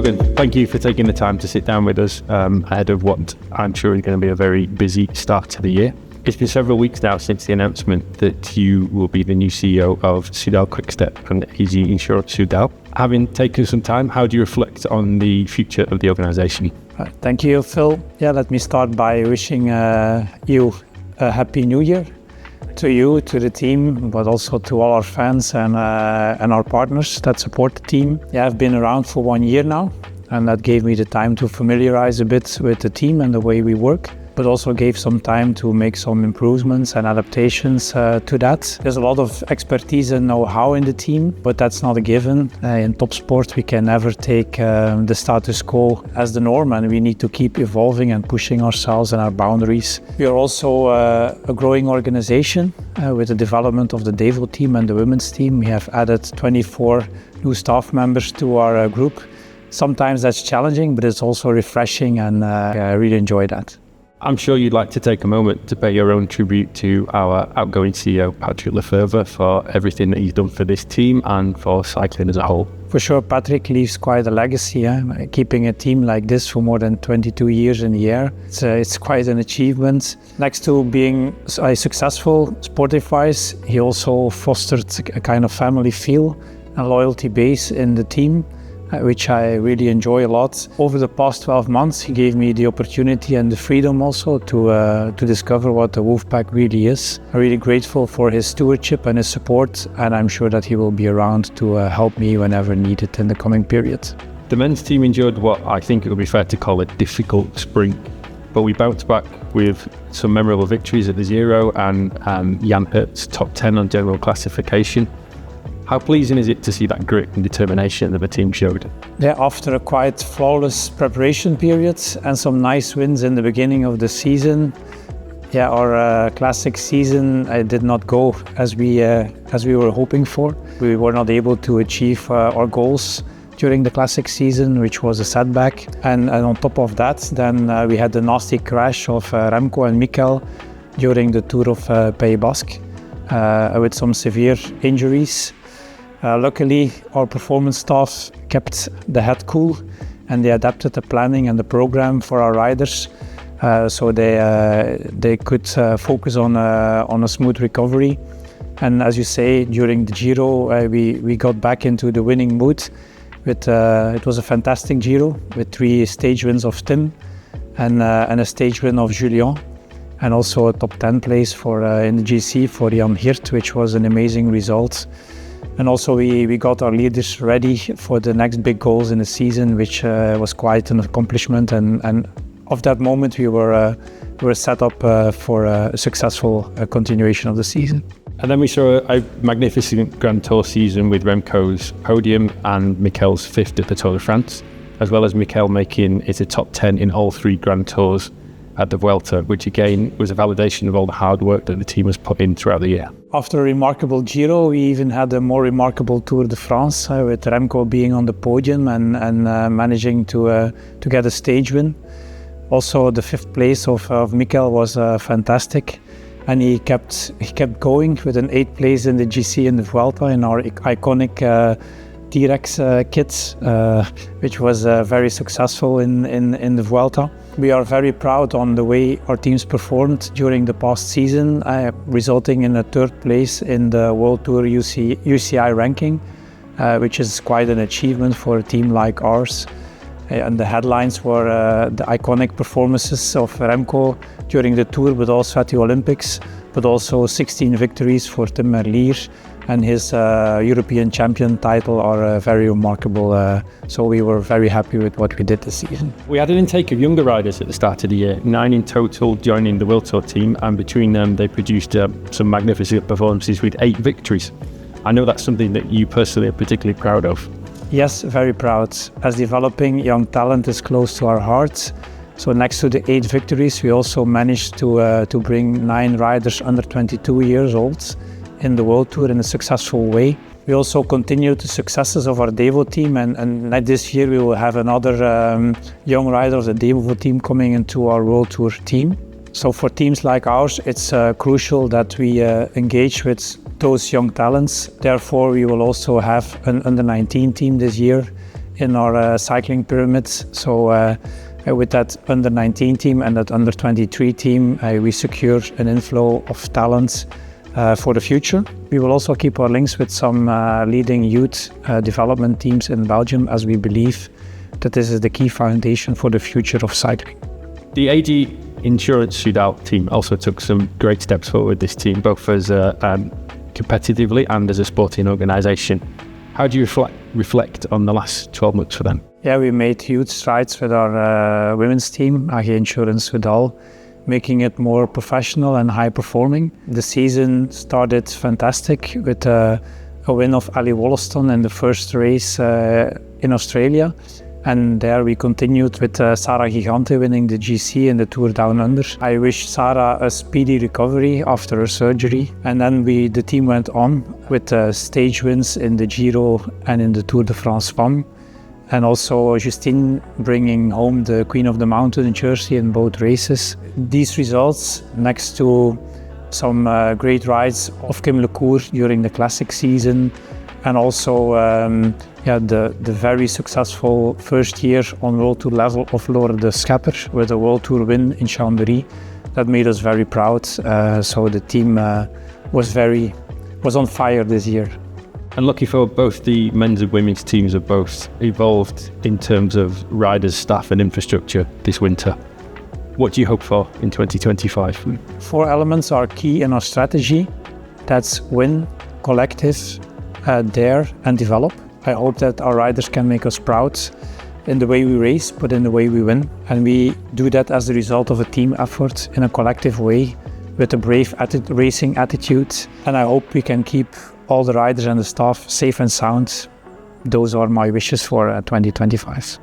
Jürgen, thank you for taking the time to sit down with us ahead of what I'm sure is going to be a very busy start to the year. It's been several weeks now since the announcement that you will be the new CEO of Soudal Quickstep and AGI Insurance Soudal. Having taken some time, how do you reflect on the future of the organisation? Thank you, Phil. Let me start by wishing you a happy new year. To you, to the team, but also to all our fans and our partners that support the team. I've been around for 1 year now, and that gave me the time to familiarize a bit with the team and the way we work, but also gave some time to make some improvements and adaptations to that. There's a lot of expertise and know-how in the team, but that's not a given. In top sport, we can never take the status quo as the norm, and we need to keep evolving and pushing ourselves and our boundaries. We are also a growing organization with the development of the Devo team and the women's team. We have added 24 new staff members to our group. Sometimes that's challenging, but it's also refreshing, and I really enjoy that. I'm sure you'd like to take a moment to pay your own tribute to our outgoing CEO, Patrick Lefevre, for everything that he's done for this team and for cycling as a whole. For sure, Patrick leaves quite a legacy. Keeping a team like this for more than 22 years in the air, it's quite an achievement. Next to being successful sportive-wise, he also fostered a kind of family feel and loyalty base in the team, which I really enjoy a lot. Over the past 12 months, he gave me the opportunity and the freedom also to discover what the Wolfpack really is. I'm really grateful for his stewardship and his support, and I'm sure that he will be around to help me whenever needed in the coming period. The men's team endured what I think it would be fair to call a difficult spring, but we bounced back with some memorable victories at the Giro and Jan Hert's top 10 on general classification. How pleasing is it to see that grit and determination that the team showed? After a quite flawless preparation period and some nice wins in the beginning of the season, our classic season did not go as we were hoping for. We were not able to achieve our goals during the classic season, which was a setback. And on top of that, then we had the nasty crash of Remco and Mikel during the Tour of Pays Basque with some severe injuries. Luckily, our performance staff kept the head cool, and they adapted the planning and the program for our riders, so they could focus on a smooth recovery. And as you say, during the Giro, we got back into the winning mood. It was a fantastic Giro with 3 stage wins of Tim and a stage win of Julien, and also a top 10 place in the GC for Jan Hirt, which was an amazing result. And also we got our leaders ready for the next big goals in the season, which was quite an accomplishment. And of that moment, we were set up for a successful continuation of the season. And then we saw a magnificent Grand Tour season with Remco's podium and Mikel's 5th at the Tour de France, as well as Mikel making it a top 10 in all 3 Grand Tours at the Vuelta, which again was a validation of all the hard work that the team has put in throughout the year. After a remarkable Giro, we even had a more remarkable Tour de France with Remco being on the podium and managing to get a stage win. Also, the 5th place of Mikel was fantastic, and he kept going with an 8th place in the GC in the Vuelta in our iconic T-Rex kits, which was very successful in the Vuelta. We are very proud on the way our teams performed during the past season, resulting in a 3rd place in the World Tour UCI ranking, which is quite an achievement for a team like ours. And the headlines were the iconic performances of Remco during the Tour, but also at the Olympics, but also 16 victories for Tim Merlier, and his European champion title are very remarkable. So we were very happy with what we did this season. We had an intake of younger riders at the start of the year, 9 in total joining the World Tour team, and between them they produced some magnificent performances with 8 victories. I know that's something that you personally are particularly proud of. Yes, very proud, as developing young talent is close to our hearts. So next to the 8 victories, we also managed to bring 9 riders under 22 years old in the World Tour in a successful way. We also continued the successes of our Devo team, and this year we will have another young rider of the Devo team coming into our World Tour team. So for teams like ours, it's crucial that we engage with those young talents. Therefore, we will also have an under-19 team this year in our cycling pyramids. So with that under 19 team and that under 23 team, we secure an inflow of talent for the future. We will also keep our links with some leading youth development teams in Belgium, as we believe that this is the key foundation for the future of cycling. The AGI Insurance Soudal team also took some great steps forward this team, both as competitively and as a sporting organisation. How do you reflect on the last 12 months for them? Yeah, we made huge strides with our women's team, AGI Insurance Soudal, making it more professional and high performing. The season started fantastic with a win of Ali Wollaston in the first race in Australia. And there we continued with Sarah Gigante winning the GC and the Tour Down Under. I wish Sarah a speedy recovery after her surgery. And then the team went on with stage wins in the Giro and in the Tour de France Femmes. And also Justine bringing home the Queen of the Mountain jersey in both races. These results, next to some great rides of Kim Lecour during the classic season, and also the very successful first year on World Tour level of Leura de Schepper with a World Tour win in Chambéry. That made us very proud. So the team was on fire this year. And lucky for both the men's and women's teams have both evolved in terms of riders, staff and infrastructure this winter. What do you hope for in 2025? 4 elements are key in our strategy. That's win, collective, dare and develop. I hope that our riders can make us proud in the way we race, but in the way we win. And we do that as a result of a team effort in a collective way with a brave racing attitude. And I hope we can keep all the riders and the staff safe and sound. Those are my wishes for 2025.